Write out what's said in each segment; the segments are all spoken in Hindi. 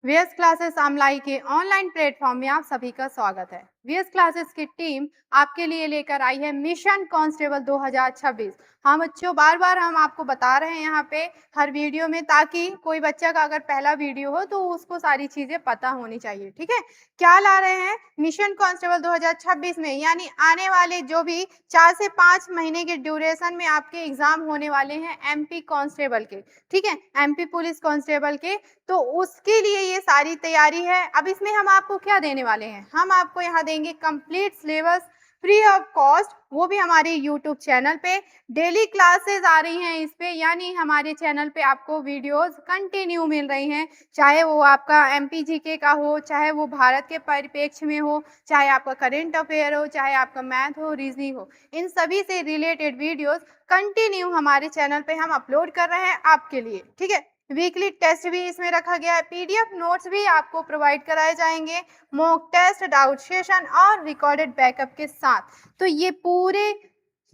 वीएस क्लासेस ऑनलाइन के ऑनलाइन प्लेटफॉर्म में आप सभी का स्वागत है। वीएस क्लासेस की टीम आपके लिए लेकर आई है मिशन कांस्टेबल 2026। हाँ बच्चों, बार बार हम आपको बता रहे हैं यहाँ पे हर वीडियो में, ताकि कोई बच्चा का अगर पहला वीडियो हो तो उसको सारी चीजें पता होनी चाहिए। ठीक है, क्या ला रहे हैं मिशन कांस्टेबल 2026 में, यानी आने वाले जो भी 4 से 5 महीने के ड्यूरेशन में आपके एग्जाम होने वाले हैं एमपी कांस्टेबल के, ठीक है, एमपी पुलिस कांस्टेबल के। तो उसके लिए ये सारी तैयारी है। अब इसमें हम आपको क्या देने वाले हैं, हम आपको यहाँ देंगे complete syllabus free of cost, वो भी हमारे यूट्यूब चैनल पे। डेली क्लासेस आ रही हैं इस पे, यानी हमारे चैनल पे आपको वीडियोस कंटिन्यू मिल रही हैं, चाहे वो आपका एमपी जीके का हो, चाहे वो भारत के परिप्रेक्ष्य में हो, चाहे आपका करंट अफेयर हो, चाहे आपका मैथ हो, रीजनिंग हो, इन सभी से रिलेटेड वीडियोस कंटिन्यू हमारे चैनल पे हम अपलोड कर रहे हैं आपके लिए। ठीक है, वीकली टेस्ट भी इसमें रखा गया है, पीडीएफ नोट्स भी आपको प्रोवाइड कराए जाएंगे, मॉक टेस्ट, डाउट सेशन और रिकॉर्डेड बैकअप के साथ। तो ये पूरे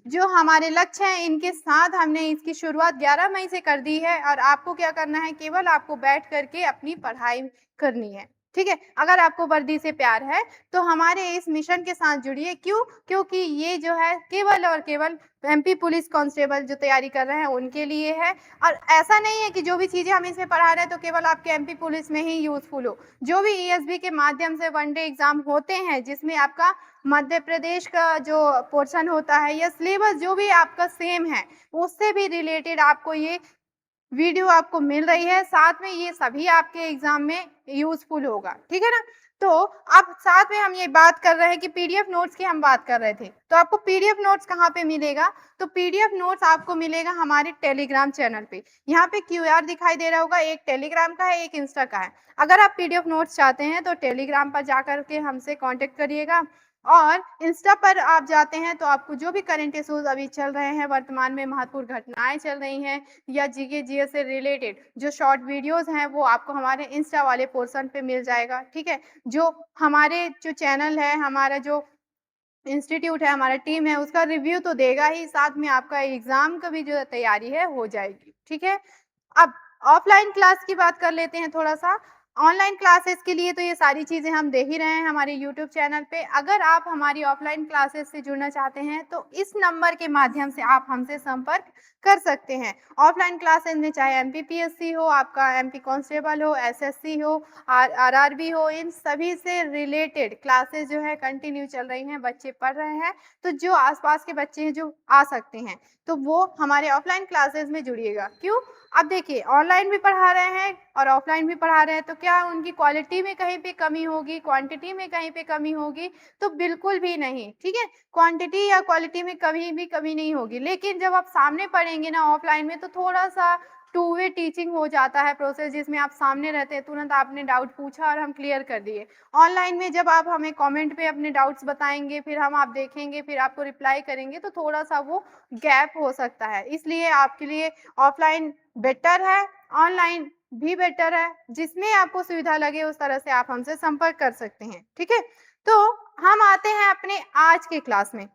जो हमारे लक्ष्य हैं इनके साथ हमने इसकी शुरुआत 11 मई से कर दी है, और आपको क्या करना है, केवल आपको बैठ करके अपनी पढ़ाई करनी है। ठीक है, अगर आपको वर्दी से प्यार है तो हमारे इस मिशन के साथ जुड़िए। क्यों? क्योंकि ये जो है केवल और केवल एमपी पुलिस कांस्टेबल जो तैयारी कर रहे हैं उनके लिए है। और ऐसा नहीं है कि जो भी चीजें हम इसमें पढ़ा रहे हैं तो केवल आपके एमपी पुलिस में ही यूजफुल हो। जो भी ईएसबी के माध्यम से वनडे एग्जाम होते हैं, जिसमें आपका मध्य प्रदेश का जो पोर्शन होता है या सिलेबस जो भी आपका सेम है, उससे भी रिलेटेड आपको ये वीडियो आपको मिल रही है। साथ में ये सभी आपके एग्जाम में यूजफुल होगा। ठीक है ना। तो अब साथ में हम ये बात कर रहे हैं कि पीडीएफ नोट्स की हम बात कर रहे थे, तो आपको पीडीएफ नोट्स कहाँ पे मिलेगा, तो पीडीएफ नोट्स आपको मिलेगा हमारे टेलीग्राम चैनल पे। यहाँ पे क्यूआर दिखाई दे रहा होगा, एक टेलीग्राम का है, एक इंस्टा का है। अगर आप पीडीएफ नोट्स चाहते हैं तो टेलीग्राम पर जाकर के हमसे कांटेक्ट करिएगा, और इंस्टा पर आप जाते हैं तो आपको जो भी करंट इश्यूज अभी चल रहे हैं, वर्तमान में महत्वपूर्ण घटनाएं चल रही हैं, या जीके जीएस से रिलेटेड जो शॉर्ट वीडियोस हैं, वो आपको हमारे इंस्टा वाले पोर्शन पे मिल जाएगा। ठीक है, जो हमारे जो चैनल है, हमारा जो इंस्टीट्यूट है, हमारा टीम है, उसका रिव्यू तो देगा ही, साथ में आपका एग्जाम का भी जो तैयारी है हो जाएगी। ठीक है, अब ऑफलाइन क्लास की बात कर लेते हैं थोड़ा सा। ऑनलाइन क्लासेस के लिए तो ये सारी चीजें हम दे ही रहे हैं हमारे यूट्यूब चैनल पे। अगर आप हमारी ऑफलाइन क्लासेस से जुड़ना चाहते हैं तो इस नंबर के माध्यम से आप हमसे संपर्क कर सकते हैं। ऑफलाइन क्लासेस में चाहे एमपीपीएससी हो, आपका एमपी कांस्टेबल हो, एसएससी हो, आरआरबी हो, इन सभी से रिलेटेड क्लासेस जो है कंटिन्यू चल रही हैं, बच्चे पढ़ रहे हैं। तो जो आसपास के बच्चे हैं जो आ सकते हैं तो वो हमारे ऑफलाइन क्लासेस में जुड़िएगा। क्यों? अब देखिए, ऑनलाइन भी पढ़ा रहे हैं और ऑफलाइन भी पढ़ा रहे हैं, तो क्या उनकी क्वालिटी में कहीं पे कमी होगी, क्वांटिटी में कहीं पे कमी होगी? तो बिल्कुल भी नहीं। ठीक है, क्वांटिटी या क्वालिटी में कभी भी कमी नहीं होगी, लेकिन जब आप सामने पढ़ेंगे ना ऑफलाइन में, तो थोड़ा सा टू वे टीचिंग हो जाता है प्रोसेस, जिसमें आप सामने रहते हैं, तुरंत आपने डाउट पूछा और हम क्लियर कर दिए। ऑनलाइन में जब आप हमें कमेंट पे अपने डाउट्स बताएंगे, फिर हम आप देखेंगे, फिर आपको रिप्लाई करेंगे, तो थोड़ा सा वो गैप हो सकता है। इसलिए आपके लिए ऑफलाइन बेटर है, ऑनलाइन भी बेटर है, जिसमें आपको सुविधा लगे उस तरह से आप हमसे संपर्क कर सकते हैं। ठीक है, तो हम आते हैं अपने आज के क्लास में।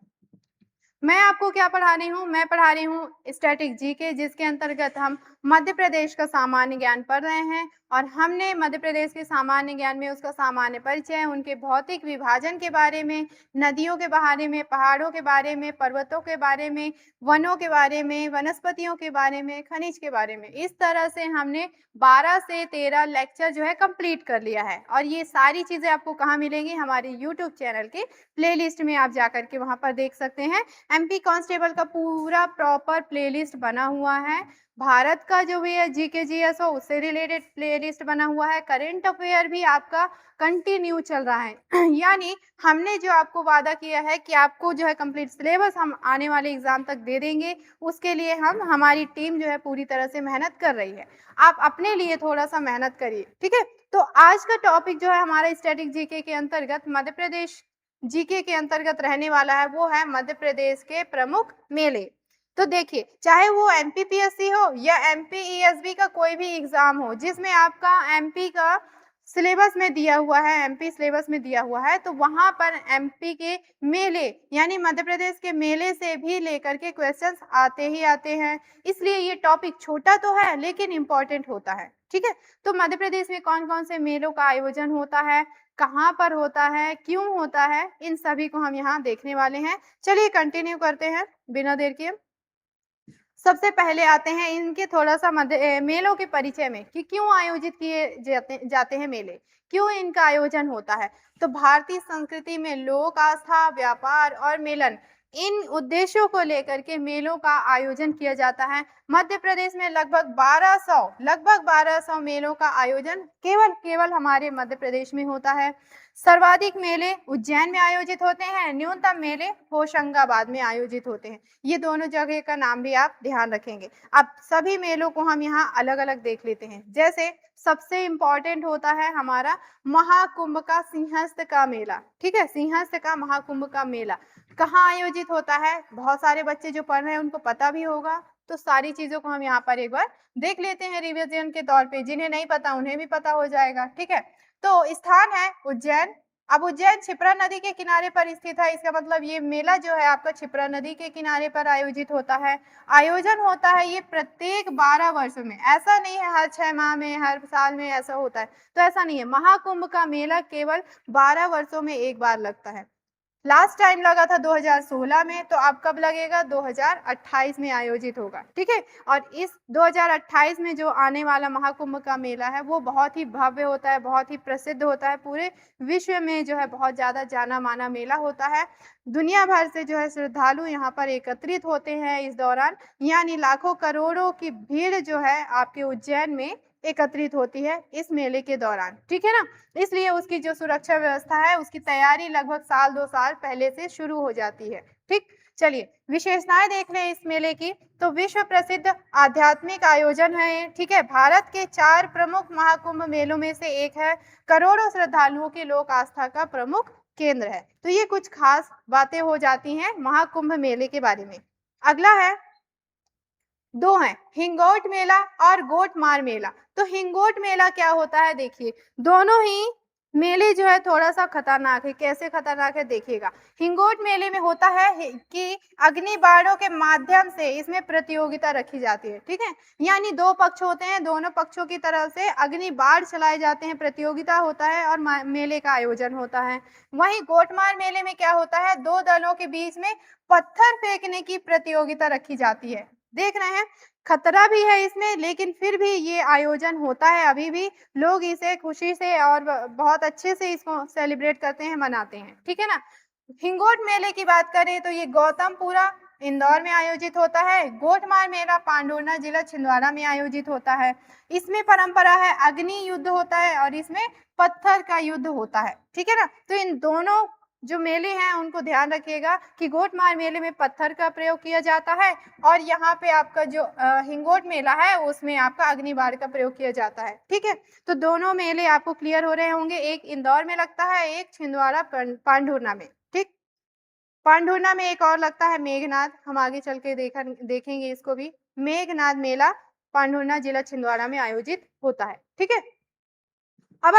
मैं आपको क्या पढ़ा रही हूँ, मैं पढ़ा रही हूँ स्टैटिक जीके, जिसके अंतर्गत हम मध्य प्रदेश का सामान्य ज्ञान पढ़ रहे हैं। और हमने मध्य प्रदेश के सामान्य ज्ञान में उसका सामान्य परिचय, उनके भौतिक विभाजन के बारे में, नदियों के बारे में, पहाड़ों के बारे में, पर्वतों के बारे में, वनों के बारे में, वनस्पतियों के बारे में, खनिज के बारे में, इस तरह से हमने 12 से 13 लेक्चर जो है कंप्लीट कर लिया है। और ये सारी चीजें आपको कहाँ मिलेंगी, हमारे यूट्यूब चैनल के प्लेलिस्ट में आप जाकर के वहां पर देख सकते हैं। एमपी कांस्टेबल का पूरा प्रॉपर प्लेलिस्ट बना हुआ है। भारत का जो भी है जीके जीएस हो, उससे रिलेटेड प्लेलिस्ट बना हुआ है। करेंट अफेयर भी आपका कंटिन्यू चल रहा है यानी हमने जो आपको वादा किया है कि आपको जो है कंप्लीट सिलेबस हम आने वाले एग्जाम तक दे देंगे, उसके लिए हमारी टीम जो है पूरी तरह से मेहनत कर रही है। आप अपने लिए थोड़ा सा मेहनत करिए। ठीक है, तो आज का टॉपिक जो है हमारा स्टैटिक जीके के अंतर्गत, मध्य प्रदेश जीके के अंतर्गत रहने वाला है, वो है मध्य प्रदेश के प्रमुख मेले। तो देखिए, चाहे वो एमपीपीएससी हो या एमपीईएसबी का कोई भी एग्जाम हो, जिसमें आपका एमपी का सिलेबस में दिया हुआ है, एमपी सिलेबस में दिया हुआ है, तो वहां पर एमपी के मेले यानी मध्य प्रदेश के मेले से भी लेकर के क्वेश्चंस आते ही आते हैं। इसलिए ये टॉपिक छोटा तो है लेकिन इम्पोर्टेंट होता है। ठीक है। तो मध्य प्रदेश में कौन-कौन से मेलों का आयोजन होता है, कहाँ पर होता है, क्यों होता है, इन सभी को हम यहाँ देखने वाले हैं। चलिए कंटिन्यू करते हैं बिना देर किए। सबसे पहले आते हैं इनके थोड़ा-सा मेलों के परिचय में कि क्यों आयोजित किए जाते जाते हैं मेले, क्यों इनका आयोजन होता है। तो भारतीय संस्कृति में लोक आस्था, व्यापार और मिलन इन उद्देश्यों को लेकर के मेलों का आयोजन किया जाता है। मध्य प्रदेश में लगभग 1200 मेलों का आयोजन केवल हमारे मध्य प्रदेश में होता है। सर्वाधिक मेले उज्जैन में आयोजित होते हैं, न्यूनतम मेले होशंगाबाद में आयोजित होते हैं। ये दोनों जगह का नाम भी आप ध्यान रखेंगे। अब सभी मेलों को हम यहाँ अलग-अलग देख लेते हैं। जैसे सबसे इम्पोर्टेंट होता है हमारा महाकुंभ का सिंहस्थ का मेला, ठीक है? सिंहस्थ का महाकुंभ का मेला कहाँ आयोजित होता है? बहुत सारे बच्चे जो पढ़ रहे हैं उनको पता भी होगा, तो सारी चीज़ों को हम यहाँ पर एक बार देख लेते हैं रिविज़न के तौर पे। जिन्हें नहीं पता उन्हें भी पता हो जाएगा, ठीक है? तो स्थान है उज्जैन। अब उज्जैन क्षिप्रा नदी के किनारे पर स्थित है, इसका मतलब ये मेला जो है आपका क्षिप्रा नदी के किनारे पर आयोजित होता है। आयोजन होता है ये प्रत्येक 12 वर्षों में, ऐसा नहीं है हर 6 माह में, हर साल में ऐसा होता है, तो ऐसा नहीं है। महाकुंभ का मेला केवल 12 वर्षों में एक बार लगता है। लास्ट टाइम लगा था 2016 में, तो अब कब लगेगा? 2028 में आयोजित होगा, ठीक है? और इस 2028 में जो आने वाला महाकुंभ का मेला है, वो बहुत ही भव्य होता है, बहुत ही प्रसिद्ध होता है, पूरे विश्व में जो है बहुत ज़्यादा जाना-माना मेला होता है। दुनिया भर से जो है श्रद्धालु यहाँ पर एकत्रित होते हैं इस दौरान, यानी लाखों करोड़ों की भीड़ जो है आपके उज्जैन में एकत्रित होती है इस मेले के दौरान, ठीक है ना? इसलिए उसकी जो सुरक्षा व्यवस्था है, उसकी तैयारी लगभग साल 2 साल पहले से शुरू हो जाती है, ठीक? चलिए, विशेषताएँ देख लें इस मेले की, तो विश्व प्रसिद्ध आध्यात्मिक आयोजन है ये, ठीक है? भारत के 4 प्रमुख महाकुंभ मेलों में से एक है, करोड़ों श्रद्धालुओं की लोक आस्था का प्रमुख केंद्र है। तो ये कुछ खास बातें हो जाती हैं महाकुंभ मेले के बारे में। अगला है 2 हैं, हिंगोट मेला और गोटमार मेला। तो हिंगोट मेला क्या होता है देखिए, दोनों ही मेले जो है थोड़ा-सा खतरनाक है। कैसे खतरनाक है देखिएगा। हिंगोट मेले में होता है कि अग्नि बाणों के माध्यम से इसमें प्रतियोगिता रखी जाती है, ठीक है? यानी 2 पक्ष होते हैं, दोनों पक्षों की तरफ से अग्नि बाण चलाए जाते हैं, प्रतियोगिता होता है और मेले का आयोजन होता है। वहीं गोटमार मेले में क्या होता है, 2 दलों के बीच में पत्थर फेंकने की प्रतियोगिता रखी जाती है। देख रहे हैं, खतरा भी है इसमें, लेकिन फिर भी ये आयोजन होता है अभी भी। लोग इसे खुशी से और बहुत अच्छे से इसको सेलिब्रेट करते हैं, मनाते हैं, ठीक है ना? हिंगोट मेले की बात करें तो ये गौतमपुरा इंदौर में आयोजित होता है। गोटमार मेला पांढुर्णा जिला छिंदवाड़ा में आयोजित होता है। इसमें परंपरा है अग्नि युद्ध होता है और इसमें पत्थर का युद्ध होता है, ठीक है ना? तो इन दोनों जो मेले हैं उनको ध्यान रखिएगा कि गोटमार मेले में पत्थर का प्रयोग किया जाता है और यहाँ पे आपका जो हिंगोट मेला है उसमें आपका अग्निबाण का प्रयोग किया जाता है, ठीक है? तो दोनों मेले आपको क्लियर हो रहे होंगे, एक इंदौर में लगता है, एक छिंदवाड़ा पांढुर्णा में, ठीक? पांढुर्णा में एक और लगता है मेघनाद, हम आगे चल के देखेंगे इसको भी। मेघनाद मेला पांढुर्णा जिला छिंदवाड़ा में आयोजित होता है, ठीक है? अब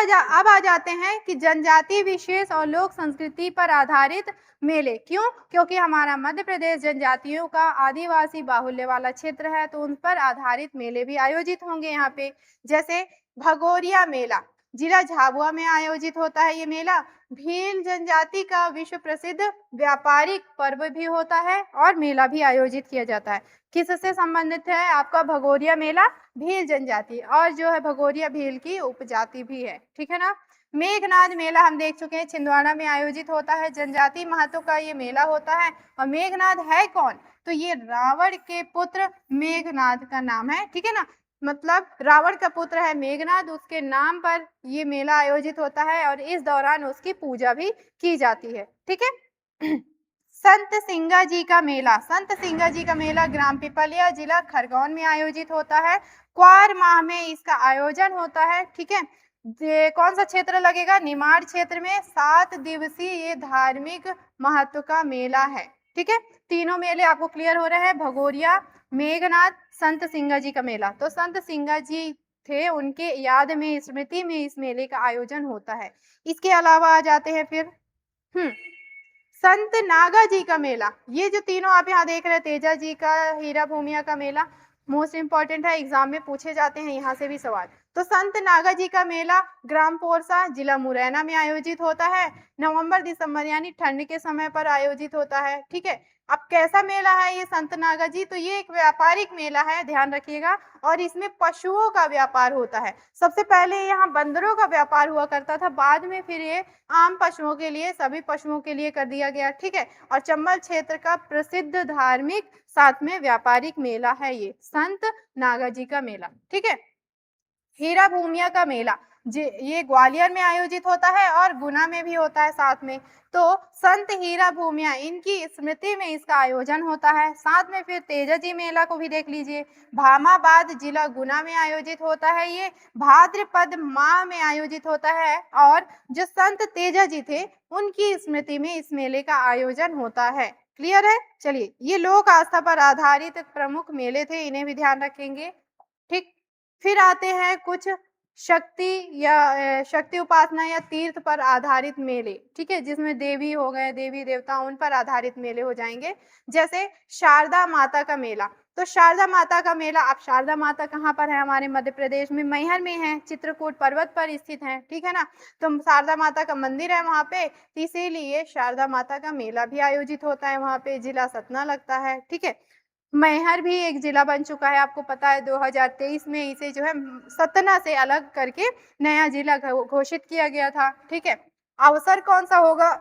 आ जाते हैं कि जनजाति विशेष और लोक संस्कृति पर आधारित मेले। क्यों? क्योंकि हमारा मध्य प्रदेश जनजातियों का आदिवासी बाहुल्य वाला क्षेत्र है, तो उन पर आधारित मेले भी आयोजित होंगे यहाँ पे। जैसे भगोरिया मेला, जिला झाबुआ में आयोजित होता है ये मेला। भील जनजाति का विश्व प्रसिद्ध व्यापारिक पर्व भी होता है और मेला भी आयोजित किया जाता है। किससे संबंधित है आपका भगोरिया मेला? भील जनजाति, और जो है भगोरिया भील की उपजाति भी है, ठीक है ना? मेघनाद मेला हम देख चुके हैं, छिंदवाड़ा में आयोजित होता है। जनजाति महत्व का ये मेला होता है। और मेघनाद है कौन? तो ये रावण के पुत्र मेघनाद का नाम है, ठीक है ना? मतलब रावण का पुत्र है मेघनाद, उसके नाम पर ये मेला आयोजित होता है और इस दौरान उसकी पूजा भी की जाती है, ठीक है? संत सिंगा जी का मेला, संत सिंगा जी का मेला ग्राम पिपलिया जिला खरगोन में आयोजित होता है। क्वार माह में इसका आयोजन होता है, ठीक है? ये कौन सा क्षेत्र लगेगा? निमाड़ क्षेत्र में 7 दिवसीय ये धार्मिक महत्व का मेला है, ठीक है? तीनों मेले आपको क्लियर हो रहे हैं, भगोरिया, मेघनाथ, संत सिंगा जी का मेला। तो संत सिंगा जी थे, उनके याद में, स्मृति में इस मेले का आयोजन होता है। इसके अलावा आ जाते हैं फिर संत नागा जी का मेला। ये जो तीनों आप यहाँ देख रहे हैं, तेजा जी का, हीरा भूमिया का मेला, मोस्ट इंपॉर्टेंट है, एग्जाम में पूछे जाते हैं यहाँ से भी सवाल। तो संत नागा जी का मेला ग्राम पोरसा जिला मुरैना में आयोजित होता है। नवंबर दिसंबर यानी ठंड के समय पर आयोजित होता है। ठीक है। अब कैसा मेला है ये संत नागा जी? तो ये एक व्यापारिक मेला है, ध्यान रखिएगा। और इसमें पशुओं का व्यापार होता है। सबसे पहले यहाँ बंदरों का व्यापार हुआ करता था, बाद में फिर ये आम पशुओं के लिए, सभी पशुओं के लिए कर दिया गया। ठीक है। और चंबल क्षेत्र का प्रसिद्ध धार्मिक साथ में व्यापारिक मेला है ये संत नागा जी का मेला। ठीक है। हीरा भूमिया का मेला ये ग्वालियर में आयोजित होता है और गुना में भी होता है साथ में। तो संत हीरा भूमिया इनकी स्मृति में इसका आयोजन होता है। साथ में फिर तेजाजी मेला को भी देख लीजिए, भामाबाद जिला गुना में आयोजित होता है। ये भाद्रपद माह में आयोजित होता है और जो संत तेजाजी थे उनकी स्मृति में इस मेले का आयोजन होता है। क्लियर है? चलिए, ये लोक आस्था पर आधारित प्रमुख मेले थे, इन्हें भी ध्यान रखेंगे। ठीक। फिर आते हैं कुछ शक्ति उपासना या तीर्थ पर आधारित मेले। ठीक है, जिसमें देवी हो गए, देवी देवता, उन पर आधारित मेले हो जाएंगे। जैसे शारदा माता का मेला। तो शारदा माता का मेला, अब शारदा माता कहाँ पर है? हमारे मध्य प्रदेश में मैहर में है, चित्रकूट पर्वत पर स्थित है। ठीक है ना। तो शारदा माता का मंदिर है वहां पे, इसीलिए शारदा माता का मेला भी आयोजित होता है वहां पे। जिला सतना लगता है। ठीक है। मैहर भी एक जिला बन चुका है, आपको पता है 2023 में इसे जो है सतना से अलग करके नया जिला घोषित किया गया था। ठीक है। अवसर कौन सा होगा?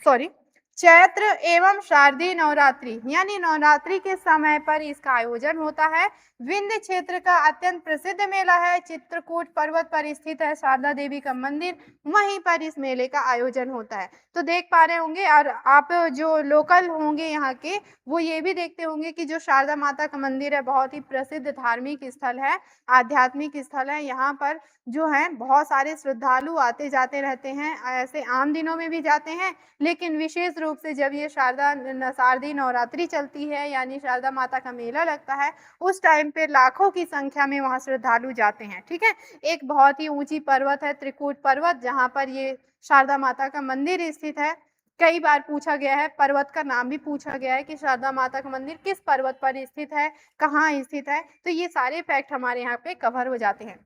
सॉरी, चैत्र एवं शारदीय नवरात्रि यानी नवरात्रि के समय पर इसका आयोजन होता है। विंध्य क्षेत्र का अत्यंत प्रसिद्ध मेला है, चित्रकूट पर्वत पर स्थित है शारदा देवी का मंदिर, वहीं पर इस मेले का आयोजन होता है। तो देख पा रहे होंगे, और आप जो लोकल होंगे यहाँ के, वो ये भी देखते होंगे कि जो शारदा माता का मंदिर है बहुत ही प्रसिद्ध धार्मिक स्थल है, आध्यात्मिक स्थल है। यहाँ पर जो है बहुत सारे श्रद्धालु आते जाते रहते हैं, ऐसे आम दिनों में भी जाते हैं, लेकिन विशेष रूप से जब ये शारदीय नवरात्रि चलती है यानी शारदा माता का मेला लगता है, उस टाइम पे लाखों की संख्या में वहाँ श्रद्धालु जाते हैं। ठीक है। एक बहुत ही ऊंची पर्वत है त्रिकूट पर्वत, जहाँ पर ये शारदा माता का मंदिर स्थित है। कई बार पूछा गया है, पर्वत का नाम भी पूछा गया है कि शारदा माता का मंदिर किस पर्वत पर स्थित है, कहाँ स्थित है। तो ये सारे फैक्ट हमारे यहाँ पे कवर हो जाते हैं।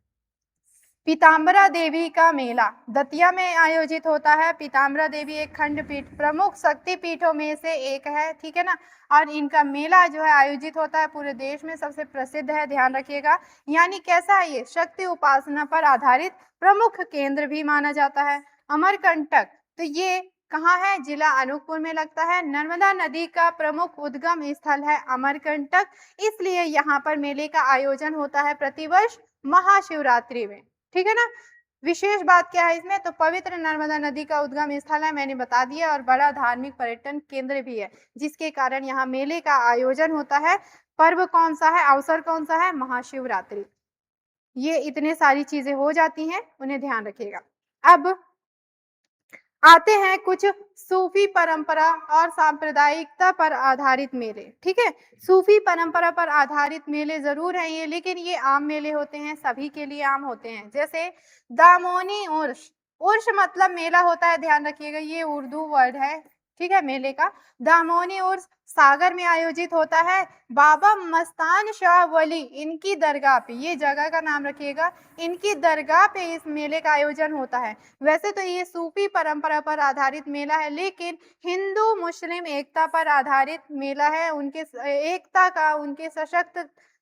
पीताम्बरा देवी का मेला दतिया में आयोजित होता है। पीताम्बरा देवी एक खंडपीठ प्रमुख शक्ति पीठों में से एक है। ठीक है ना। और इनका मेला जो है आयोजित होता है पूरे देश में, सबसे प्रसिद्ध है, ध्यान रखिएगा। यानी कैसा है ये? शक्ति उपासना पर आधारित प्रमुख केंद्र भी माना जाता है। अमरकंटक, तो ये कहाँ है? जिला अनूपपुर में लगता है। नर्मदा नदी का प्रमुख उद्गम स्थल है अमरकंटक, इसलिए यहाँ पर मेले का आयोजन होता है प्रतिवर्ष महाशिवरात्रि में। ठीक है ना। विशेष बात क्या है इसमें? तो पवित्र नर्मदा नदी का उद्गम स्थल है, मैंने बता दिया, और बड़ा धार्मिक पर्यटन केंद्र भी है, जिसके कारण यहाँ मेले का आयोजन होता है। पर्व कौन सा है? अवसर कौन सा है? महाशिवरात्रि। ये इतने सारी चीजें हो जाती हैं, उन्हें ध्यान रखिएगा। अब आते हैं कुछ सूफी परंपरा और सांप्रदायिकता पर आधारित मेले। ठीक है। सूफी परंपरा पर आधारित मेले जरूर हैं ये, लेकिन ये आम मेले होते हैं, सभी के लिए आम होते हैं। जैसे दामोनी उर्स। उर्स मतलब मेला होता है, ध्यान रखिएगा, ये उर्दू वर्ड है। ठीक है। मेले का दामोनी उर्स सागर में आयोजित होता है। बाबा मस्तान शाह वली इनकी दरगाह पे, ये जगह का नाम रखिएगा, इनकी दरगाह पे इस मेले का आयोजन होता है। वैसे तो ये सूफी परंपरा पर आधारित मेला है, लेकिन हिंदू मुस्लिम एकता पर आधारित मेला है। उनके एकता का, उनके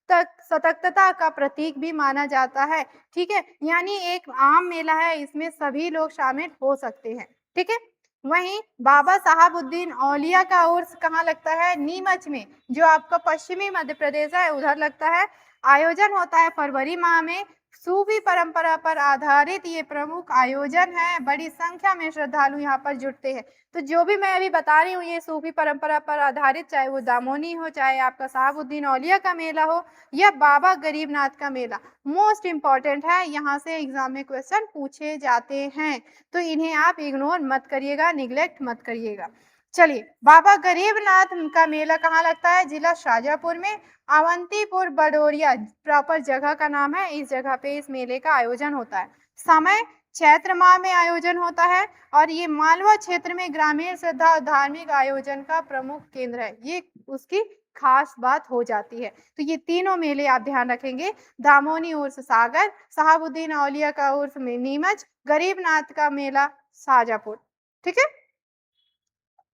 सतर्कता का प्रतीक भी माना जाता है। ठीक है। यानी एक आम मेला है, इसमें सभी लोग शामिल हो सकते हैं। ठीक है। वहीं बाबा साहबुद्दीन औलिया का उर्स कहाँ लगता है? नीमच में, जो आपका पश्चिमी मध्य प्रदेश है, उधर लगता है। आयोजन होता है फरवरी माह में। सूफी परंपरा पर आधारित ये प्रमुख आयोजन है, बड़ी संख्या में श्रद्धालु यहाँ पर जुटते हैं। तो जो भी मैं अभी बता रही हूँ ये सूफी परंपरा पर आधारित, चाहे वो दामोनी हो, चाहे आपका साहबुद्दीन औलिया का मेला हो, या बाबा गरीबनाथ का मेला, मोस्ट इंपॉर्टेंट है, यहाँ से एग्जाम में क्वेश्चन पूछे जाते हैं, तो इन्हें आप इग्नोर मत करिएगा, निग्लेक्ट मत करिएगा। चलिए, बाबा गरीबनाथ का मेला कहाँ लगता है? जिला शाजापुर में। अवंतीपुर बडोरिया प्रॉपर जगह का नाम है, इस जगह पे इस मेले का आयोजन होता है। समय चैत्र माह में आयोजन होता है और ये मालवा क्षेत्र में ग्रामीण श्रद्धा और धार्मिक आयोजन का प्रमुख केंद्र है। ये उसकी खास बात हो जाती है। तो ये तीनों मेले आप ध्यान रखेंगे। दामोनी उर्स सागर, शहाबुद्दीन औलिया का उर्स में नीमच, गरीबनाथ का मेला शाजापुर। ठीक है,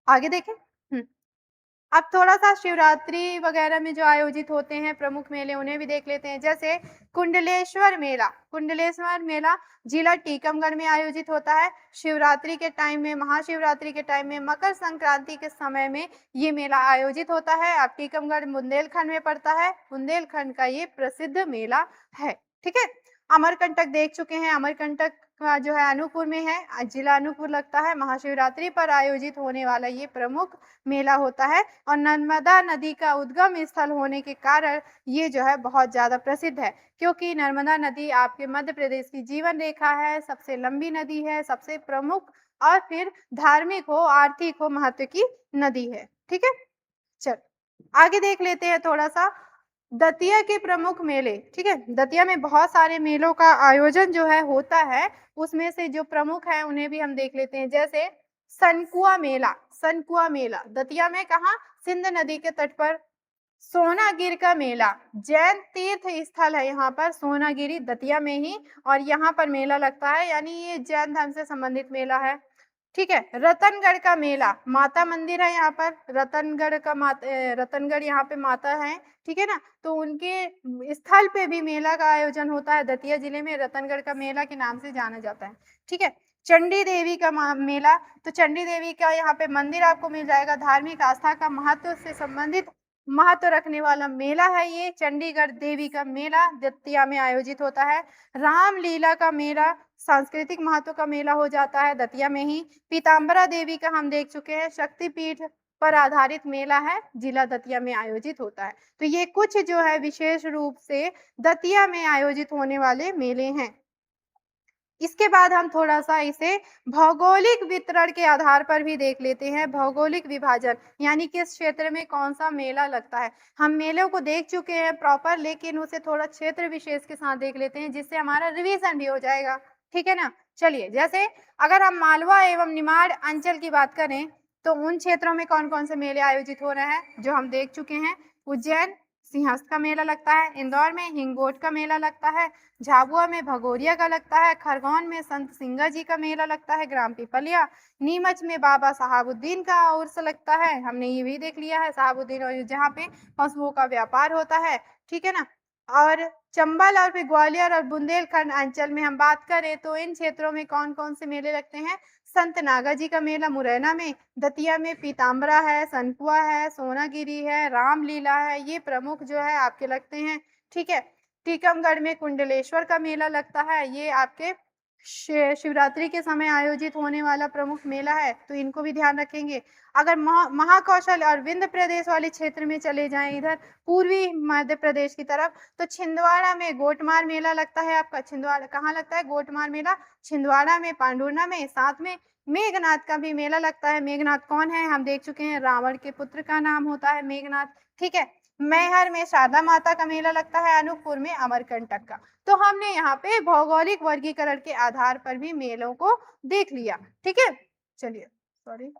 आगे देखें। अब थोड़ा-सा शिवरात्रि वगैरह में जो आयोजित होते हैं प्रमुख मेले उन्हें भी देख लेते हैं। जैसे कुंडलेश्वर मेला जिला टीकमगढ़ में आयोजित होता है। शिवरात्रि के टाइम में, महाशिवरात्रि के टाइम में, मकर संक्रांति के समय में ये मेला आयोजित होता है। अब टीकमगढ़ बुंदेलखंड में पड़ता है। बुंदेलखंड का ये प्रसिद्ध मेला है। ठीक है, अमरकंटक देख चुके हैं। अमरकंटक का जो है अनूपपुर में है, जिला अनूपपुर लगता है। महाशिवरात्रि पर आयोजित होने वाला ये प्रमुख मेला होता है और नर्मदा नदी का उद्गम स्थल होने के कारण ये जो है बहुत ज़्यादा प्रसिद्ध है, क्योंकि नर्मदा नदी आपके मध्य प्रदेश की जीवन रेखा है, सबसे लंबी नदी है, सबसे प्रमुख और फिर धार्मिक हो, आर्थिक हो महत्व की नदी है। ठीक है, चल आगे देख लेते हैं थोड़ा-सा दतिया के प्रमुख मेले। ठीक है, दतिया में बहुत सारे मेलों का आयोजन जो है होता है, उसमें से जो प्रमुख हैं उन्हें भी हम देख लेते हैं। जैसे सनकुआ मेला दतिया में कहाँ? सिंध नदी के तट पर। सोनागिर का मेला जैन तीर्थ स्थल है, यहाँ पर सोनागिरी दतिया में ही और यहाँ पर मेला लगता है, यानी ये जैन धर्म से संबंधित मेला है। ठीक है, रतनगढ़ का मेला, माता मंदिर है यहाँ पर, रतनगढ़ यहाँ पे माता है। ठीक है ना, तो उनके स्थल पे भी मेला का आयोजन होता है। दतिया जिले में रतनगढ़ का मेला के नाम से जाना जाता है। ठीक है, चंडी देवी का मेला, तो चंडी देवी का यहाँ पे मंदिर आपको मिल जाएगा। धार्मिक आस्था का महत्व से संबंधित महत्व रखने वाला मेला है ये। चंडीगढ़ देवी का मेला दतिया में आयोजित होता है। रामलीला का मेला सांस्कृतिक महत्व का मेला हो जाता है दतिया में ही। पीताम्बरा देवी का हम देख चुके हैं, शक्तिपीठ पर आधारित मेला है, जिला दतिया में आयोजित होता है। तो ये कुछ जो है विशेष रूप से दतिया में आयोजित होने वाले मेले हैं। इसके बाद हम थोड़ा-सा इसे भौगोलिक वितरण के आधार पर भी देख लेते हैं। भौगोलिक विभाजन यानी किस क्षेत्र में कौन-सा मेला लगता है। हम मेलों को देख चुके हैं प्रॉपर, लेकिन उसे थोड़ा क्षेत्र विशेष के साथ देख लेते हैं, जिससे हमारा रिवीजन भी हो जाएगा। ठीक है ना? चलिए, जैसे अगर हम मालवा एवं निमाड़ अंचल की बात करें, तो उन क्षेत्रों में कौन-कौन से मेले आयोजित हो रहे हैं, जो हम देख चुके हैं। उज्जैन सिंहस्थ का मेला लगता है, इंदौर में हिंगोट का मेला लगता है, झाबुआ में भगोरिया का लगता है, खरगोन में संत सिंगा जी का मेला लगता है, ग्राम पिपलिया, नीमच में बाबा साहबुद्दीन का उर्स लगता है, हमने ये भी देख लिया है साहबुद्दीन, और जहाँ पे पशुओं का व्यापार होता है। ठीक है ना, और चंबल और फिर ग्वालियर और बुंदेलखंड अंचल में हम बात करें तो इन क्षेत्रों में कौन कौन से मेले लगते हैं। संत नागा जी का मेला मुरैना में, दतिया में पीताम्बरा है, सनकुआ है, सोनागिरी है, रामलीला है, ये प्रमुख जो है आपके लगते हैं। ठीक है, टीकमगढ़ में कुंडलेश्वर का मेला लगता है, ये आपके शिवरात्रि के समय आयोजित होने वाला प्रमुख मेला है, तो इनको भी ध्यान रखेंगे। अगर महाकौशल और विंध्य प्रदेश वाले क्षेत्र में चले जाएं, इधर पूर्वी मध्य प्रदेश की तरफ, तो छिंदवाड़ा में गोटमार मेला लगता है आपका। छिंदवाड़ा कहाँ लगता है? गोटमार मेला छिंदवाड़ा में, पांडुर्ना में। साथ में मेघनाथ का भी मेला लगता है। मेघनाथ कौन है? हम देख चुके हैं, रावण के पुत्र का नाम होता है मेघनाथ। ठीक है, मैहर में शारदा माता का मेला लगता है, अनूपपुर में अमरकंटक का। तो हमने यहाँ पे भौगोलिक वर्गीकरण के आधार पर भी मेलों को देख लिया। ठीक है, चलिए सॉरी,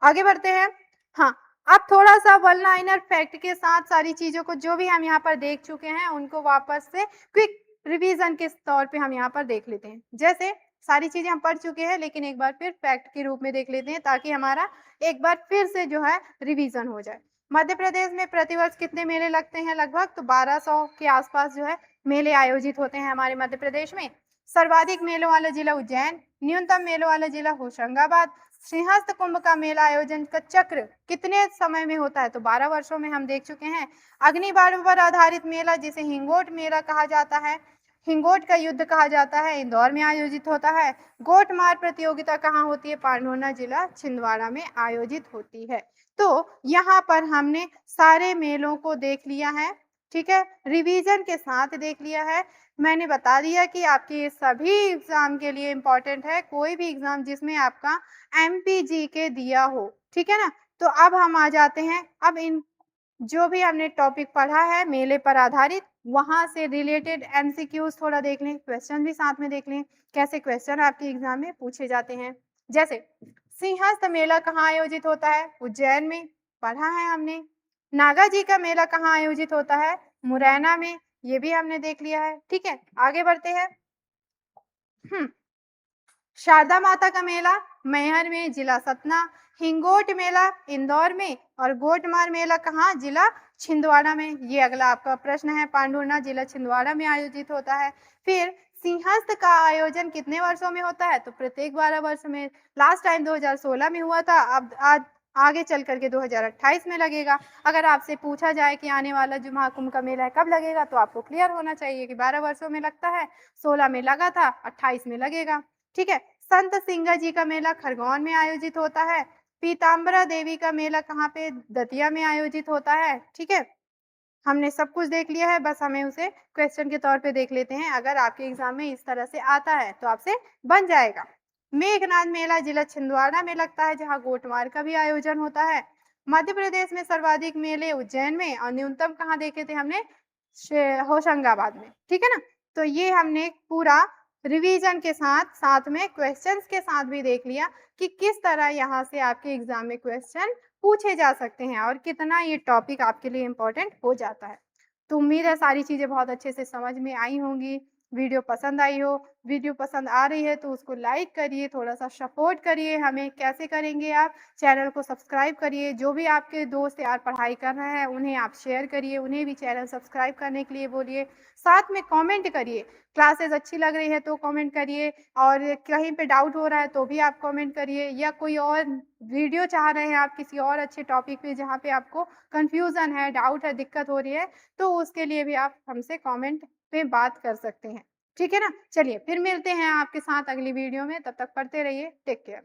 आगे बढ़ते हैं। हाँ, अब थोड़ा-सा वन लाइनर फैक्ट के साथ सारी चीज़ों को जो भी हम यहाँ पर देख चुके हैं, उनको वापस से क्विक रिवीजन के तौर पे हम यहाँ पर देख लेते हैं। जैसे सारी चीज़ें हम पढ़ चुके हैं, लेकिन एक बार फिर फैक्ट के रूप में देख लेते हैं, ताकि हमारा एक बार फिर से जो है रिवीजन हो जाए। मध्य प्रदेश में प्रतिवर्ष कितने मेले लगते हैं? लगभग तो 1200 के आसपास जो है मेले आयोजित होते हैं हमारे मध्य प्रदेश में। सर्वाधिक मेलों वाला जिला उज्जैन, न्यूनतम मेलों वाला जिला होशंगाबाद। सिंहस्थ कुंभ का मेला आयोजन का चक्र कितने समय में होता है? तो 12 वर्षों में हम देख चुके हैं। अग्नि बाण पर आधारित मेला, जिसे हिंगोट मेला कहा जाता है, हिंगोट का युद्ध कहा जाता है, इंदौर में आयोजित होता है। गोट मार प्रतियोगिता कहाँ होती है? पांढुर्ना जिला छिंदवाड़ा में आयोजित होती है। तो यहाँ पर हमने सारे मेलों को देख लिया है। ठीक है, रिवीजन के साथ देख लिया है। मैंने बता दिया कि आपके सभी एग्जाम के लिए इम्पोर्टेंट है, कोई भी एग्जाम जिसमें आपका एमपीजीके दिया हो। ठीक है ना, तो अब हम आ जाते हैं, अब इन जो भी हमने टॉपिक पढ़ा है मेले पर आधारित, वहाँ से रिलेटेड एमसीक्यूज़ थोड़ा देख लें, क्वेश्चन भी साथ में देख लें, कैसे क्वेश्चन आपके एग्ज़ाम में पूछे जाते हैं। जैसे सिंहस्थ मेला कहाँ आयोजित होता है? उज्जैन में, पढ़ा है हमने। नागा जी का मेला कहाँ आयोजित होता है? मुरैना में, ये भी हमने देख लिया है। ठीक है, आगे बढ़ते हैं। हुँ। शारदा माता का मेला मैहर में, जिला सतना। हिंगोट मेला इंदौर में और गोटमार मेला कहाँ? जिला छिंदवाड़ा में। ये अगला आपका प्रश्न है। पांडुरना जिला छिंदवाड़ा में आयोजित होता है। फिर सिंहस्थ का आयोजन कितने वर्षों में होता है? तो प्रत्येक 12 वर्ष में। लास्ट टाइम 2016 में हुआ था, अब आज आगे चल करके 2028 में लगेगा। अगर आपसे पूछा जाए कि आने वाला जो महाकुंभ का मेला है कब लगेगा, तो आपको क्लियर होना चाहिए कि 12 वर्षों में लगता है, 16 में लगा था, 28 में लगेगा। ठीक है, संत सिंगा जी का मेला खरगोन में आयोजित होता है। पीताम्बरा देवी का मेला कहाँ पे? दतिया में आयोजित होता है। ठीक है, हमने सब कुछ देख लिया है, बस हमें उसे क्वेश्चन के तौर पे देख लेते हैं। अगर आपके एग्जाम में इस तरह से आता है तो आपसे बन जाएगा। मेघनाथ मेला जिला छिंदवाड़ा में लगता है, जहाँ गोटमार का भी आयोजन होता है। मध्य प्रदेश में सर्वाधिक मेले उज्जैन में और न्यूनतम कहाँ देखे थे हमने? होशंगाबाद में। ठीक है ना, तो ये हमने पूरा रिवीजन के साथ साथ में क्वेश्चंस के साथ भी देख लिया कि किस तरह यहाँ से आपके एग्जाम में क्वेश्चन पूछे जा सकते हैं और कितना ये टॉपिक आपके लिए इम्पोर्टेंट हो जाता है। तो उम्मीद है सारी चीज़ें बहुत अच्छे से समझ में आई होंगी, वीडियो पसंद आई हो। वीडियो पसंद आ रही है तो उसको लाइक करिए, थोड़ा-सा सपोर्ट करिए हमें। कैसे करेंगे आप? चैनल को सब्सक्राइब करिए, जो भी आपके दोस्त यार पढ़ाई कर रहे हैं उन्हें आप शेयर करिए, उन्हें भी चैनल सब्सक्राइब करने के लिए बोलिए। साथ में कमेंट करिए, क्लासेस अच्छी लग रही है तो कमेंट करिए और कहीं पे डाउट हो रहा है तो भी आप कमेंट करिए, या कोई और वीडियो चाह रहे हैं आप किसी और अच्छे टॉपिक पे जहाँ पे आपको कन्फ्यूज़न है, डाउट है, दिक्कत हो रही है, तो उसके लिए भी आप हमसे कमेंट पे बात कर सकते हैं। ठीक है ना? चलिए फिर मिलते हैं आपके साथ अगली वीडियो में, तब तक पढ़ते रहिए। Take care.